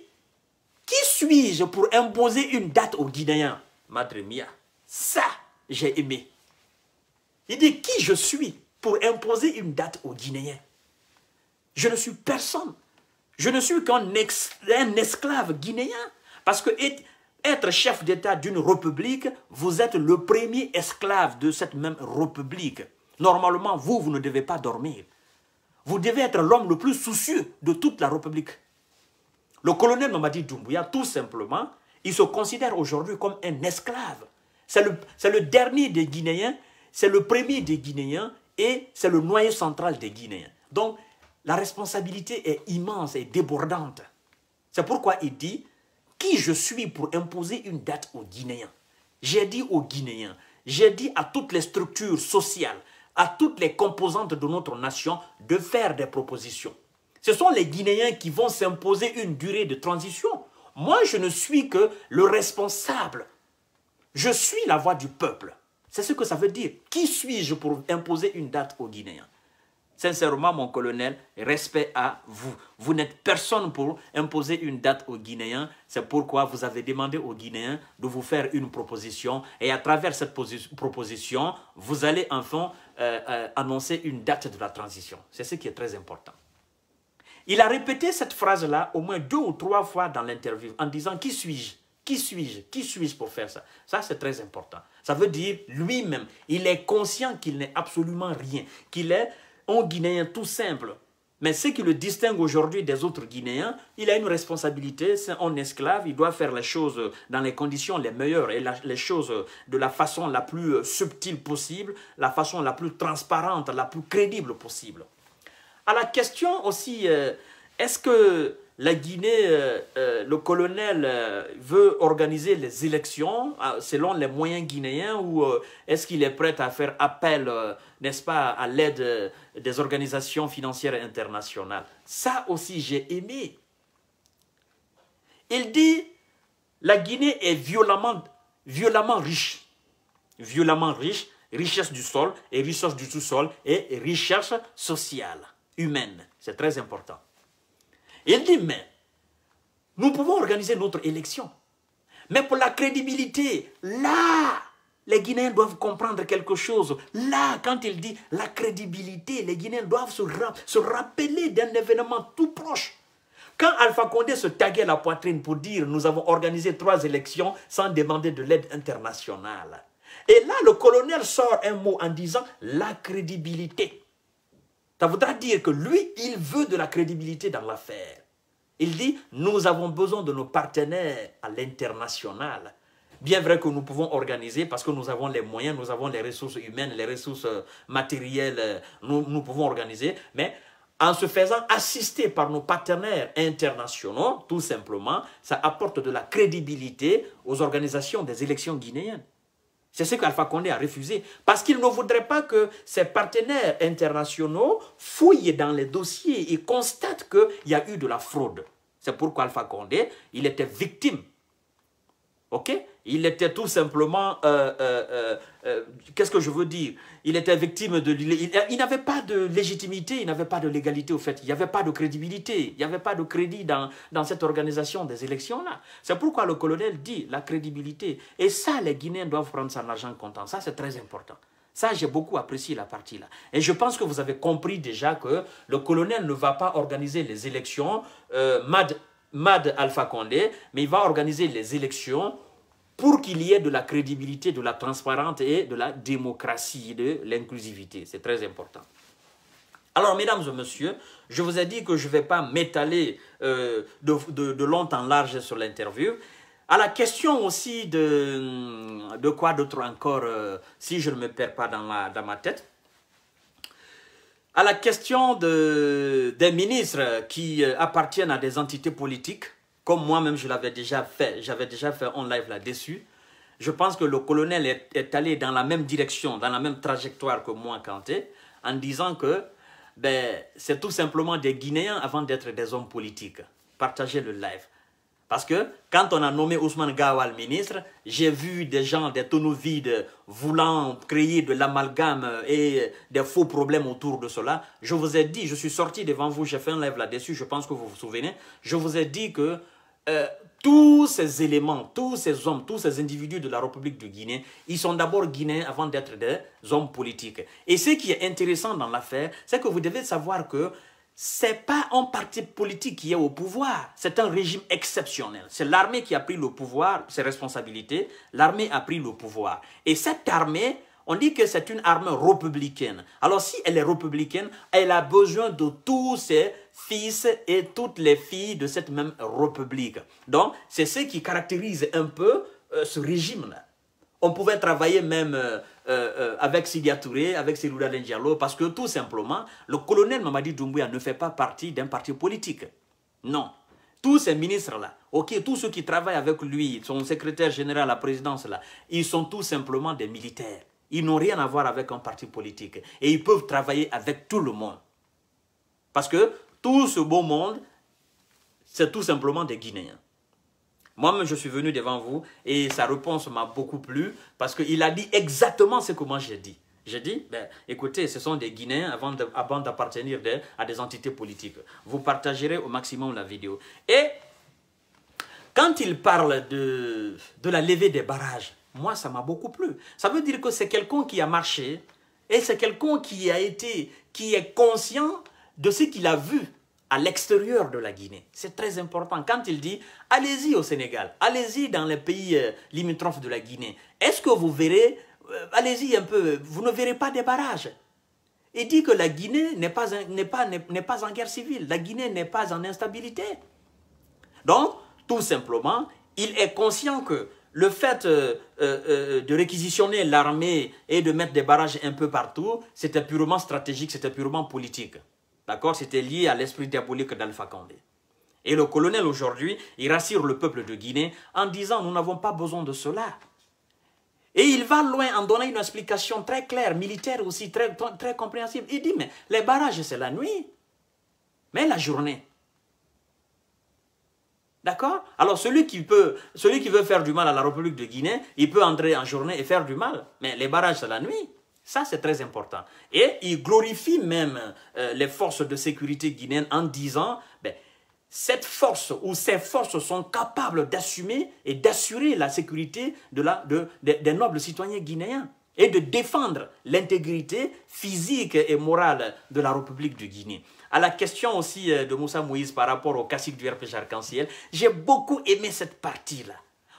qui suis-je pour imposer une date aux Guinéens? Madre mia, ça, j'ai aimé. Il dit, qui je suis pour imposer une date aux Guinéens? Je ne suis personne. Je ne suis qu'un esclave guinéen. Parce que être chef d'État d'une république, vous êtes le premier esclave de cette même république. Normalement, vous ne devez pas dormir. Vous devez être l'homme le plus soucieux de toute la république. Le colonel Mamadi Doumbouya, tout simplement, il se considère aujourd'hui comme un esclave. C'est le dernier des Guinéens, c'est le premier des Guinéens et c'est le noyau central des Guinéens. Donc, la responsabilité est immense et débordante. C'est pourquoi il dit, qui je suis pour imposer une date aux Guinéens? J'ai dit aux Guinéens, j'ai dit à toutes les structures sociales, à toutes les composantes de notre nation de faire des propositions. Ce sont les Guinéens qui vont s'imposer une durée de transition. Moi, je ne suis que le responsable. Je suis la voix du peuple. C'est ce que ça veut dire. Qui suis-je pour imposer une date aux Guinéens? Sincèrement, mon colonel, respect à vous. Vous n'êtes personne pour imposer une date aux Guinéens. C'est pourquoi vous avez demandé aux Guinéens de vous faire une proposition. Et à travers cette proposition, vous allez enfin annoncer une date de la transition. C'est ce qui est très important. Il a répété cette phrase-là au moins 2 ou 3 fois dans l'interview en disant « Qui suis-je ? Qui suis-je? Qui suis-je pour faire ça ?» Ça, c'est très important. Ça veut dire lui-même, il est conscient qu'il n'est absolument rien, qu'il est un Guinéen tout simple. Mais ce qui le distingue aujourd'hui des autres Guinéens, il a une responsabilité, c'est un esclave, il doit faire les choses dans les conditions les meilleures et les choses de la façon la plus subtile possible, la façon la plus transparente, la plus crédible possible. À la question aussi, est-ce que la Guinée, le colonel veut organiser les élections selon les moyens guinéens ou est-ce qu'il est prêt à faire appel, n'est-ce pas, à l'aide des organisations financières internationales? Ça aussi, j'ai aimé. Il dit, la Guinée est violemment riche. Violemment riche, richesse du sol et richesse du sous-sol et richesse sociale, humaine. C'est très important. Il dit, mais nous pouvons organiser notre élection. Mais pour la crédibilité, là, les Guinéens doivent comprendre quelque chose. Là, quand il dit la crédibilité, les Guinéens doivent se rappeler d'un événement tout proche. Quand Alpha Condé se taguait la poitrine pour dire « nous avons organisé 3 élections sans demander de l'aide internationale ». Et là, le colonel sort un mot en disant « la crédibilité ». Ça voudra dire que lui, il veut de la crédibilité dans l'affaire. Il dit « nous avons besoin de nos partenaires à l'international ». Bien vrai que nous pouvons organiser parce que nous avons les moyens, nous avons les ressources humaines, les ressources matérielles, nous pouvons organiser, mais en se faisant assister par nos partenaires internationaux, tout simplement, ça apporte de la crédibilité aux organisations des élections guinéennes. C'est ce qu'Alpha Condé a refusé, parce qu'il ne voudrait pas que ses partenaires internationaux fouillent dans les dossiers et constatent qu'il y a eu de la fraude. C'est pourquoi Alpha Condé, il était victime. Ok? Il était tout simplement, qu'est-ce que je veux dire? Il était victime de... Il n'avait pas de légitimité, il n'avait pas de légalité au fait. Il n'y avait pas de crédibilité, il n'y avait pas de crédit dans cette organisation des élections-là. C'est pourquoi le colonel dit la crédibilité. Et ça, les Guinéens doivent prendre son argent comptant. Ça, c'est très important. Ça, j'ai beaucoup apprécié la partie-là. Et je pense que vous avez compris déjà que le colonel ne va pas organiser les élections Mad Alpha Condé, mais il va organiser les élections pour qu'il y ait de la crédibilité, de la transparence et de la démocratie, de l'inclusivité. C'est très important. Alors, mesdames et messieurs, je vous ai dit que je ne vais pas m'étaler de long en large sur l'interview. À la question aussi de quoi d'autre encore, si je ne me perds pas dans ma tête, à la question des ministres qui appartiennent à des entités politiques, comme moi-même je l'avais déjà fait, j'avais déjà fait un live là-dessus, je pense que le colonel est allé dans la même direction, dans la même trajectoire que moi, Kanté, en disant que c'est tout simplement des Guinéens avant d'être des hommes politiques. Partagez le live. Parce que quand on a nommé Ousmane Gawal ministre, j'ai vu des gens, des tonneaux vides, voulant créer de l'amalgame et des faux problèmes autour de cela. Je vous ai dit, je suis sorti devant vous, j'ai fait un live là-dessus, je pense que vous vous souvenez. Je vous ai dit que tous ces éléments, tous ces hommes, tous ces individus de la République de Guinée, ils sont d'abord Guinéens avant d'être des hommes politiques. Et ce qui est intéressant dans l'affaire, c'est que vous devez savoir que ce n'est pas un parti politique qui est au pouvoir, c'est un régime exceptionnel. C'est l'armée qui a pris le pouvoir, ses responsabilités, l'armée a pris le pouvoir. Et cette armée, on dit que c'est une armée républicaine. Alors si elle est républicaine, elle a besoin de tous ses fils et toutes les filles de cette même république. Donc c'est ce qui caractérise un peu ce régime-là. On pouvait travailler même avec Sidia Touré, avec Selouda Diallo, parce que tout simplement, le colonel Mamadi Doumbouya ne fait pas partie d'un parti politique. Non. Tous ces ministres-là, ok, tous ceux qui travaillent avec lui, son secrétaire général à la présidence-là, ils sont tout simplement des militaires. Ils n'ont rien à voir avec un parti politique. Et ils peuvent travailler avec tout le monde. Parce que tout ce beau monde, c'est tout simplement des Guinéens. Moi-même, je suis venu devant vous et sa réponse m'a beaucoup plu parce qu'il a dit exactement ce que moi j'ai dit. J'ai dit, écoutez, ce sont des Guinéens avant d'appartenir à des entités politiques. Vous partagerez au maximum la vidéo. Et quand il parle de la levée des barrages, moi, ça m'a beaucoup plu. Ça veut dire que c'est quelqu'un qui a marché et c'est quelqu'un qui est conscient de ce qu'il a vu à l'extérieur de la Guinée. C'est très important. Quand il dit, allez-y au Sénégal, allez-y dans les pays limitrophes de la Guinée, est-ce que vous verrez, allez-y un peu, vous ne verrez pas des barrages. Il dit que la Guinée n'est pas en guerre civile, la Guinée n'est pas en instabilité. Donc, tout simplement, il est conscient que le fait de réquisitionner l'armée et de mettre des barrages un peu partout, c'était purement stratégique, c'était purement politique. D'accord? C'était lié à l'esprit diabolique d'Alpha Condé. Et le colonel aujourd'hui, il rassure le peuple de Guinée en disant nous n'avons pas besoin de cela. Et il va loin en donnant une explication très claire, militaire aussi, très compréhensible. Il dit mais les barrages c'est la nuit, mais la journée. D'accord? Alors celui qui veut faire du mal à la République de Guinée, il peut entrer en journée et faire du mal. Mais les barrages c'est la nuit. Ça, c'est très important. Et il glorifie même les forces de sécurité guinéennes en disant cette force ou ces forces sont capables d'assumer et d'assurer la sécurité des nobles citoyens guinéens et de défendre l'intégrité physique et morale de la République de Guinée. à la question aussi de Moussa Moïse par rapport au cacique du RPG Arc-en-Ciel, j'ai beaucoup aimé cette partie-là.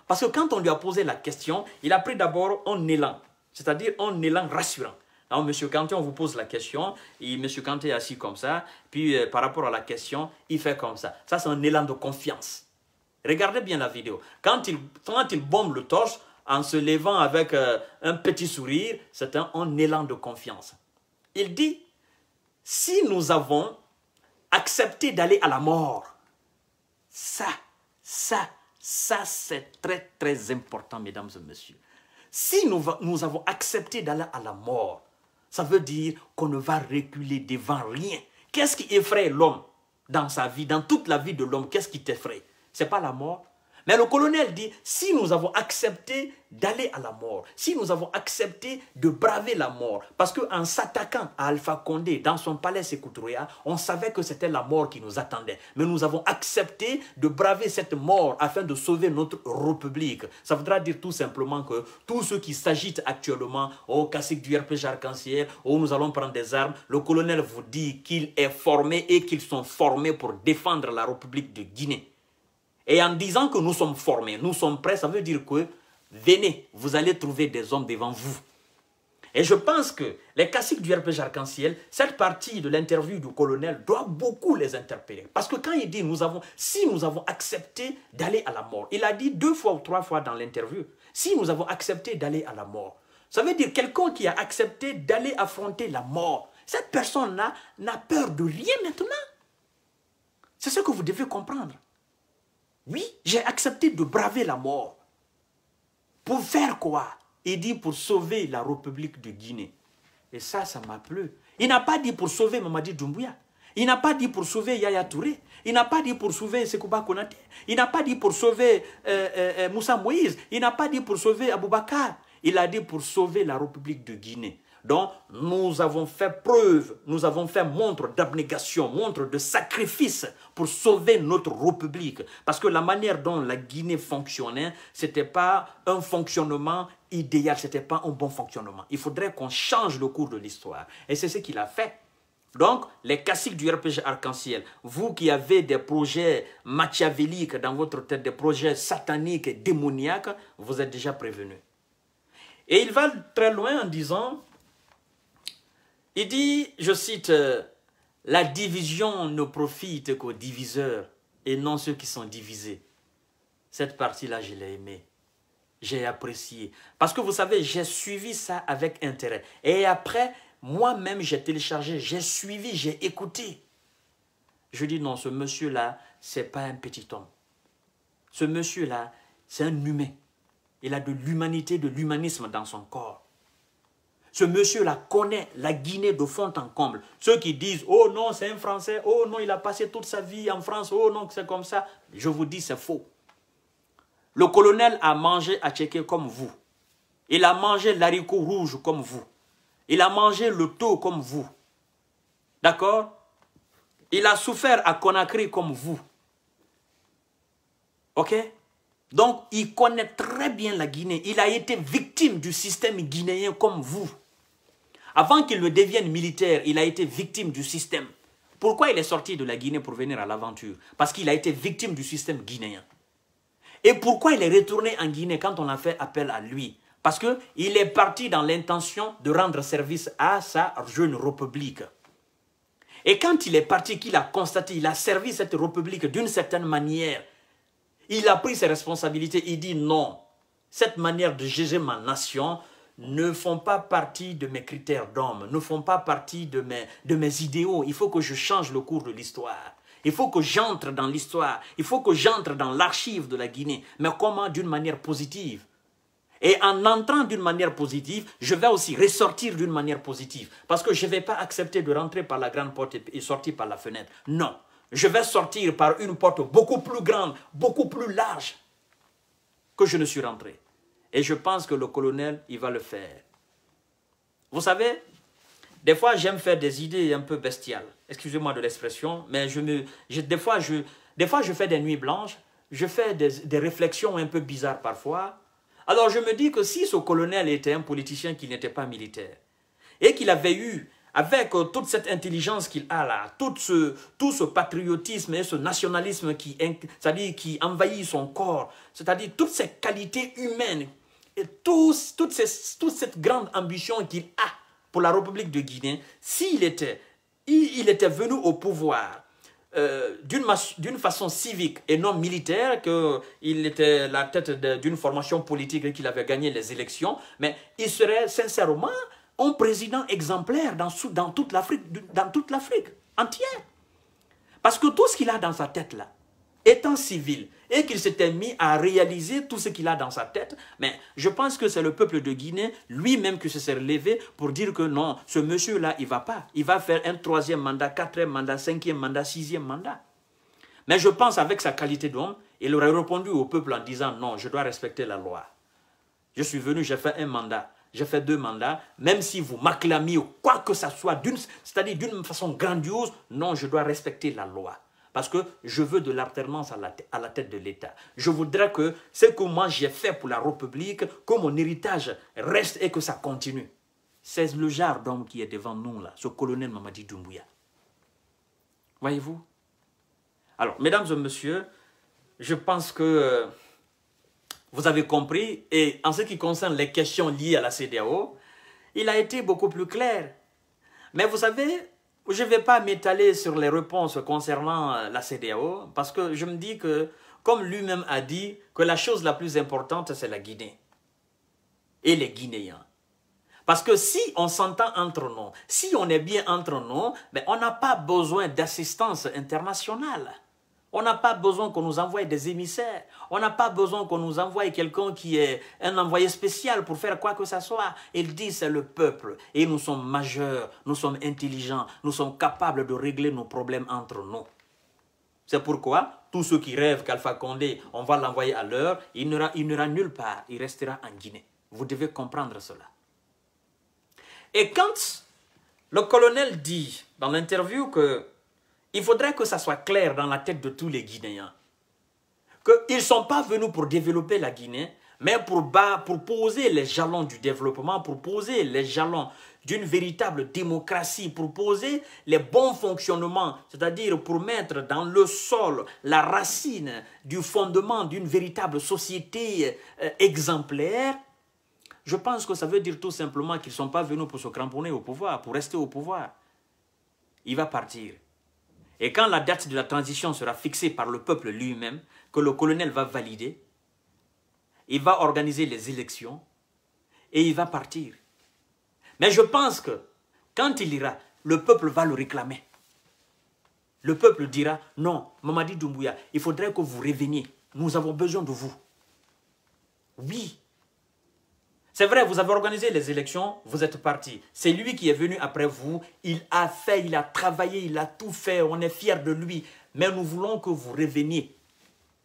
Parce que quand on lui a posé la question, il a pris d'abord un élan, c'est-à-dire un élan rassurant. Alors, M. Kanté, on vous pose la question, et M. Kanté est assis comme ça, puis par rapport à la question, il fait comme ça. Ça, c'est un élan de confiance. Regardez bien la vidéo. Quand il bombe le torse, en se levant avec un petit sourire, c'est un élan de confiance. Il dit, si nous avons accepté d'aller à la mort, ça c'est très très important, mesdames et messieurs. Si nous avons accepté d'aller à la mort, ça veut dire qu'on ne va reculer devant rien. Qu'est-ce qui effraie l'homme dans sa vie, dans toute la vie de l'homme? Qu'est-ce qui t'effraie? Ce n'est pas la mort. Mais le colonel dit, si nous avons accepté d'aller à la mort, si nous avons accepté de braver la mort, parce qu'en s'attaquant à Alpha Condé dans son palais Sékou Touré, on savait que c'était la mort qui nous attendait. Mais nous avons accepté de braver cette mort afin de sauver notre République. Ça voudra dire tout simplement que tous ceux qui s'agitent actuellement au cacique du RPG Arc-en-Ciel, où nous allons prendre des armes, le colonel vous dit qu'il est formé et qu'ils sont formés pour défendre la République de Guinée. Et en disant que nous sommes formés, nous sommes prêts, ça veut dire que venez, vous allez trouver des hommes devant vous. Et je pense que les caciques du RPG Arc-en-Ciel, cette partie de l'interview du colonel doit beaucoup les interpeller. Parce que quand il dit, si nous avons accepté d'aller à la mort, il a dit 2 fois ou 3 fois dans l'interview, si nous avons accepté d'aller à la mort, ça veut dire quelqu'un qui a accepté d'aller affronter la mort. Cette personne-là n'a peur de rien maintenant. C'est ce que vous devez comprendre. Oui, j'ai accepté de braver la mort. Pour faire quoi? Il dit pour sauver la République de Guinée. Et ça m'a plu. Il n'a pas dit pour sauver Mamadi Doumbouya. Il n'a pas dit pour sauver Yaya Touré. Il n'a pas dit pour sauver Sekouba Konaté. Il n'a pas dit pour sauver Moussa Moïse. Il n'a pas dit pour sauver Aboubakar. Il a dit pour sauver la République de Guinée. Donc, nous avons fait preuve, nous avons fait montre d'abnégation, montre de sacrifice pour sauver notre République. Parce que la manière dont la Guinée fonctionnait, ce n'était pas un fonctionnement idéal, ce n'était pas un bon fonctionnement. Il faudrait qu'on change le cours de l'histoire. Et c'est ce qu'il a fait. Donc, les caciques du RPG Arc-en-Ciel, vous qui avez des projets machiavéliques dans votre tête, des projets sataniques et démoniaques, vous êtes déjà prévenus. Et il va très loin en disant... Il dit, je cite, « La division ne profite qu'aux diviseurs et non ceux qui sont divisés. » Cette partie-là, je l'ai aimée. J'ai apprécié. Parce que vous savez, j'ai suivi ça avec intérêt. Et après, moi-même, j'ai téléchargé, j'ai suivi, j'ai écouté. Je dis, non, ce monsieur-là, ce n'est pas un petit homme. Ce monsieur-là, c'est un humain. Il a de l'humanité, de l'humanisme dans son corps. Ce monsieur-là connaît la Guinée de fond en comble. Ceux qui disent, oh non, c'est un Français, oh non, il a passé toute sa vie en France, oh non, c'est comme ça. Je vous dis, c'est faux. Le colonel a mangé à Tchéké comme vous. Il a mangé l'haricot rouge comme vous. Il a mangé le thau comme vous. D'accord? Il a souffert à Conakry comme vous. Ok? Donc, il connaît très bien la Guinée. Il a été victime du système guinéen comme vous. Avant qu'il ne devienne militaire, il a été victime du système. Pourquoi il est sorti de la Guinée pour venir à l'aventure? Parce qu'il a été victime du système guinéen. Et pourquoi il est retourné en Guinée quand on a fait appel à lui? Parce qu'il est parti dans l'intention de rendre service à sa jeune république. Et quand il est parti, qu'il a constaté, il a servi cette république d'une certaine manière, il a pris ses responsabilités, il dit non, cette manière de gérer ma nation ne font pas partie de mes critères d'homme, ne font pas partie de mes idéaux. Il faut que je change le cours de l'histoire. Il faut que j'entre dans l'histoire. Il faut que j'entre dans l'archive de la Guinée. Mais comment? D'une manière positive. Et en entrant d'une manière positive, je vais aussi ressortir d'une manière positive. Parce que je ne vais pas accepter de rentrer par la grande porte et sortir par la fenêtre. Non. Je vais sortir par une porte beaucoup plus grande, beaucoup plus large que je ne suis rentré. Et je pense que le colonel, il va le faire. Vous savez, des fois, j'aime faire des idées un peu bestiales. Excusez-moi de l'expression, mais des fois, je fais des nuits blanches, je fais des réflexions un peu bizarres parfois. Alors, je me dis que si ce colonel était un politicien qui n'était pas militaire, et qu'il avait eu avec toute cette intelligence qu'il a là, tout ce patriotisme et ce nationalisme c'est-à-dire qui envahit son corps, c'est-à-dire toutes ces qualités humaines, et toute cette grande ambition qu'il a pour la République de Guinée, s'il était venu au pouvoir d'une façon civique et non militaire, qu'il était la tête d'une formation politique et qu'il avait gagné les élections, mais il serait sincèrement un président exemplaire dans toute l'Afrique entière. Parce que tout ce qu'il a dans sa tête là, étant civil, et qu'il s'était mis à réaliser tout ce qu'il a dans sa tête, mais je pense que c'est le peuple de Guinée lui-même qui se s'est relevé pour dire que non, ce monsieur-là, il ne va pas. Il va faire un 3e mandat, 4e mandat, 5e mandat, 6e mandat. Mais je pense avec sa qualité d'homme, il aurait répondu au peuple en disant non, je dois respecter la loi. Je suis venu, j'ai fait un mandat, j'ai fait 2 mandats, même si vous m'acclamez ou quoi que ce soit, c'est-à-dire d'une façon grandiose, non, je dois respecter la loi. Parce que je veux de l'alternance à la tête de l'État. Je voudrais que ce que moi j'ai fait pour la République, que mon héritage reste et que ça continue. C'est le genre d'homme qui est devant nous là, ce colonel Mamadi Doumbouya. Voyez-vous? Alors, mesdames et messieurs, je pense que vous avez compris. Et en ce qui concerne les questions liées à la CEDEAO, il a été beaucoup plus clair. Mais vous savez, je ne vais pas m'étaler sur les réponses concernant la CEDEAO, parce que je me dis que, comme lui-même a dit, que la chose la plus importante, c'est la Guinée et les Guinéens. Parce que si on s'entend entre nous, si on est bien entre nous, ben on n'a pas besoin d'assistance internationale. On n'a pas besoin qu'on nous envoie des émissaires. On n'a pas besoin qu'on nous envoie quelqu'un qui est un envoyé spécial pour faire quoi que ce soit. Il dit c'est le peuple. Et nous sommes majeurs, nous sommes intelligents, nous sommes capables de régler nos problèmes entre nous. C'est pourquoi tous ceux qui rêvent qu'Alpha Condé, on va l'envoyer à l'heure, il n'ira nulle part, il restera en Guinée. Vous devez comprendre cela. Et quand le colonel dit dans l'interview que il faudrait que ça soit clair dans la tête de tous les Guinéens qu'ils ne sont pas venus pour développer la Guinée, mais pour poser les jalons du développement, pour poser les jalons d'une véritable démocratie, pour poser les bons fonctionnements, c'est-à-dire pour mettre dans le sol la racine du fondement d'une véritable société exemplaire. Je pense que ça veut dire tout simplement qu'ils ne sont pas venus pour se cramponner au pouvoir, pour rester au pouvoir. Il va partir. Et quand la date de la transition sera fixée par le peuple lui-même, que le colonel va valider, il va organiser les élections et il va partir. Mais je pense que quand il ira, le peuple va le réclamer. Le peuple dira, non, Mamadi Doumbouya, il faudrait que vous reveniez. Nous avons besoin de vous. Oui. C'est vrai, vous avez organisé les élections, vous êtes parti. C'est lui qui est venu après vous. Il a fait, il a travaillé, il a tout fait. On est fiers de lui. Mais nous voulons que vous reveniez.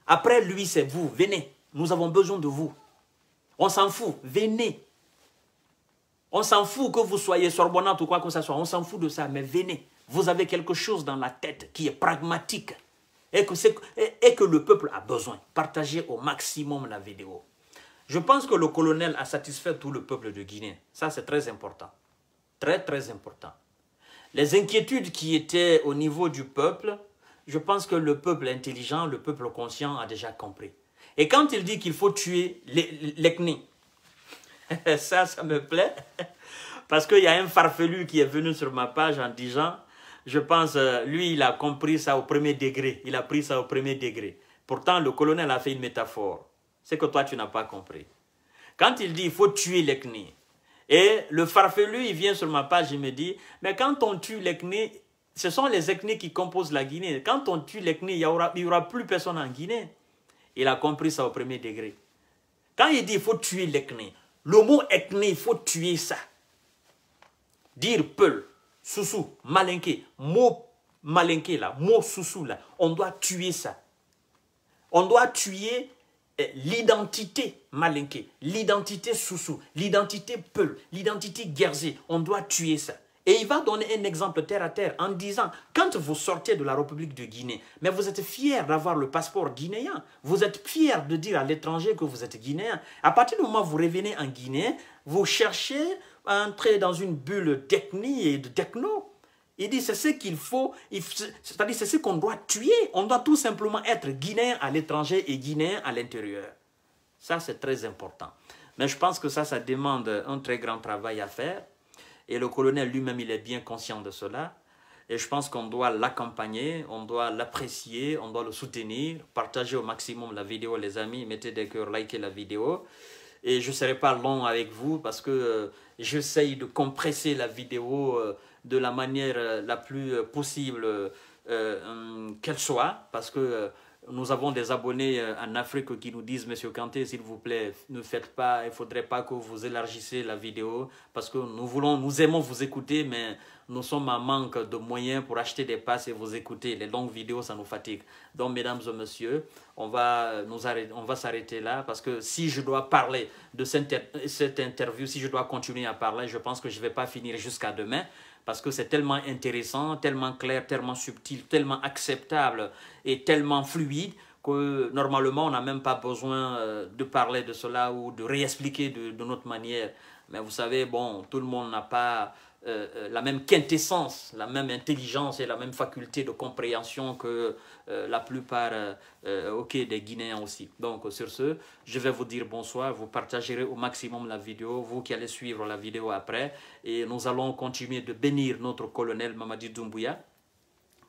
Après lui, c'est vous. Venez. Nous avons besoin de vous. On s'en fout. Venez. On s'en fout que vous soyez sorbonnante ou quoi que ce soit. On s'en fout de ça. Mais venez. Vous avez quelque chose dans la tête qui est pragmatique. Et que le peuple a besoin. Partagez au maximum la vidéo. Je pense que le colonel a satisfait tout le peuple de Guinée. Ça, c'est très important. Très, très important. Les inquiétudes qui étaient au niveau du peuple, je pense que le peuple intelligent, le peuple conscient a déjà compris. Et quand il dit qu'il faut tuer l'ethnie, ça me plaît. Parce qu'il y a un farfelu qui est venu sur ma page en disant, je pense, lui, il a compris ça au premier degré. Il a pris ça au premier degré. Pourtant, le colonel a fait une métaphore. C'est que toi, tu n'as pas compris. Quand il dit, il faut tuer l'ethnie. Et le farfelu, il vient sur ma page, il me dit, mais quand on tue l'ethnie, ce sont les ethnies qui composent la Guinée. Quand on tue l'ethnie, il n'y aura plus personne en Guinée. Il a compris ça au premier degré. Quand il dit, il faut tuer l'ethnie, le mot ethnie, il faut tuer ça. Dire peul, soussou, malinké, mot malinké là, mot soussou là, on doit tuer ça. On doit tuer l'identité malinké, l'identité soussou, l'identité peul, l'identité guerzé. On doit tuer ça. Et il va donner un exemple terre à terre en disant, quand vous sortez de la République de Guinée, mais vous êtes fiers d'avoir le passeport guinéen, vous êtes fiers de dire à l'étranger que vous êtes guinéen. À partir du moment où vous revenez en Guinée, vous cherchez entrer dans une bulle d'ethnie et de techno. Il dit c'est ce qu'il faut, c'est-à-dire c'est ce qu'on doit tuer. On doit tout simplement être guinéen à l'étranger et guinéen à l'intérieur. Ça, c'est très important. Mais je pense que ça demande un très grand travail à faire. Et le colonel lui-même, il est bien conscient de cela. Et je pense qu'on doit l'accompagner, on doit l'apprécier, on doit le soutenir. Partager au maximum la vidéo, les amis. Mettez des cœurs, likez la vidéo. Et je ne serai pas long avec vous parce que j'essaye de compresser la vidéo de la manière la plus possible qu'elle soit. Parce que nous avons des abonnés en Afrique qui nous disent « Monsieur Kanté, s'il vous plaît, ne faites pas, il ne faudrait pas que vous élargissez la vidéo parce que nous aimons vous écouter, mais nous sommes en manque de moyens pour acheter des passes et vous écouter. Les longues vidéos, ça nous fatigue. » Donc, mesdames et messieurs, on va s'arrêter là parce que si je dois parler de cette interview, si je dois continuer à parler, je pense que je ne vais pas finir jusqu'à demain. Parce que c'est tellement intéressant, tellement clair, tellement subtil, tellement acceptable et tellement fluide que normalement on n'a même pas besoin de parler de cela ou de réexpliquer de notre manière. Mais vous savez, bon, tout le monde n'a pas la même quintessence, la même intelligence et la même faculté de compréhension que la plupart des Guinéens aussi. Donc sur ce, je vais vous dire bonsoir, vous partagerez au maximum la vidéo, vous qui allez suivre la vidéo après, et nous allons continuer de bénir notre colonel Mamadi Doumbouya,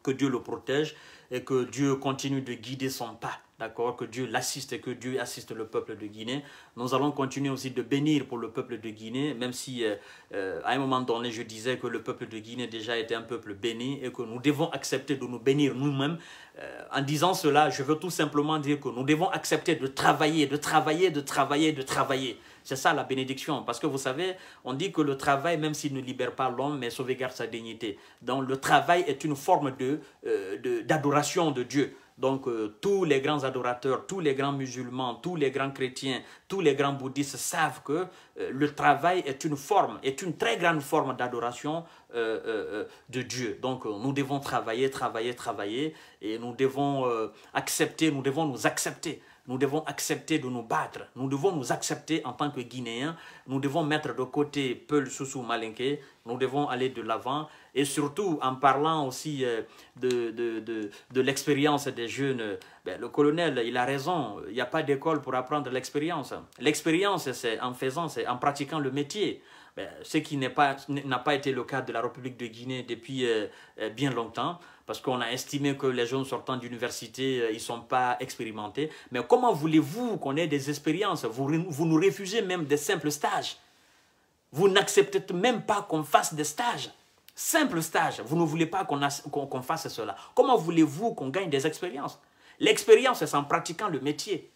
que Dieu le protège et que Dieu continue de guider son pas, d'accord, que Dieu l'assiste et que Dieu assiste le peuple de Guinée. Nous allons continuer aussi de bénir pour le peuple de Guinée, même si à un moment donné je disais que le peuple de Guinée déjà était un peuple béni et que nous devons accepter de nous bénir nous-mêmes. En disant cela, je veux tout simplement dire que nous devons accepter de travailler, de travailler, de travailler, de travailler. C'est ça la bénédiction, parce que vous savez, on dit que le travail, même s'il ne libère pas l'homme, mais sauvegarde sa dignité. Donc le travail est une forme d'adoration de Dieu. Donc tous les grands adorateurs, tous les grands musulmans, tous les grands chrétiens, tous les grands bouddhistes savent que le travail est une forme, est une très grande forme d'adoration de Dieu. Donc nous devons travailler, travailler, travailler, et nous devons accepter, nous devons nous accepter. Nous devons accepter de nous battre. Nous devons nous accepter en tant que Guinéens. Nous devons mettre de côté Peul, Soussou, Malinké. Nous devons aller de l'avant. Et surtout, en parlant aussi de l'expérience des jeunes, le colonel, il a raison. Il n'y a pas d'école pour apprendre l'expérience. L'expérience, c'est en faisant, c'est en pratiquant le métier. Ce qui n'a pas été le cas de la République de Guinée depuis bien longtemps, parce qu'on a estimé que les jeunes sortant d'université, ils ne sont pas expérimentés. Mais comment voulez-vous qu'on ait des expériences? Vous nous refusez même des simples stages. Vous n'acceptez même pas qu'on fasse des stages. Simples stages, vous ne voulez pas qu'on fasse cela. Comment voulez-vous qu'on gagne des expériences? L'expérience, c'est en pratiquant le métier,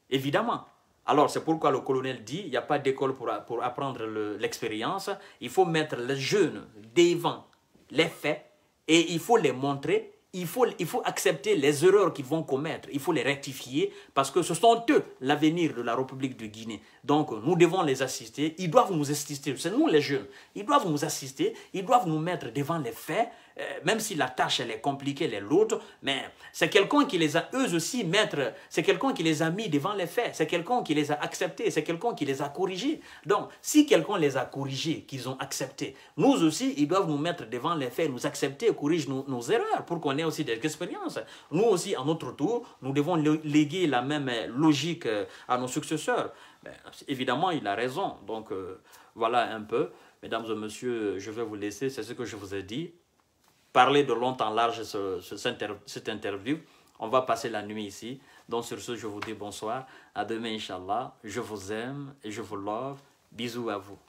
évidemment. Alors, c'est pourquoi le colonel dit, il n'y a pas d'école pour apprendre l'expérience. Il faut mettre les jeunes devant les faits et il faut les montrer. Il faut accepter les erreurs qu'ils vont commettre. Il faut les rectifier parce que ce sont eux l'avenir de la République de Guinée. Donc, nous devons les assister. Ils doivent nous assister. C'est nous les jeunes. Ils doivent nous assister. Ils doivent nous mettre devant les faits. Même si la tâche elle est compliquée, elle est lourde, mais c'est quelqu'un qui les a eux aussi mettre, c'est quelqu'un qui les a mis devant les faits, c'est quelqu'un qui les a acceptés, c'est quelqu'un qui les a corrigés. Donc, si quelqu'un les a corrigés, qu'ils ont acceptés, nous aussi, ils doivent nous mettre devant les faits, nous accepter et corriger nos erreurs pour qu'on ait aussi des expériences. Nous aussi, à notre tour, nous devons léguer la même logique à nos successeurs. Mais, évidemment, il a raison. Donc, voilà un peu. Mesdames et messieurs, je vais vous laisser, c'est ce que je vous ai dit. Parler de long en large cette interview. On va passer la nuit ici. Donc sur ce, je vous dis bonsoir. À demain, Inch'Allah. Je vous aime et je vous love. Bisous à vous.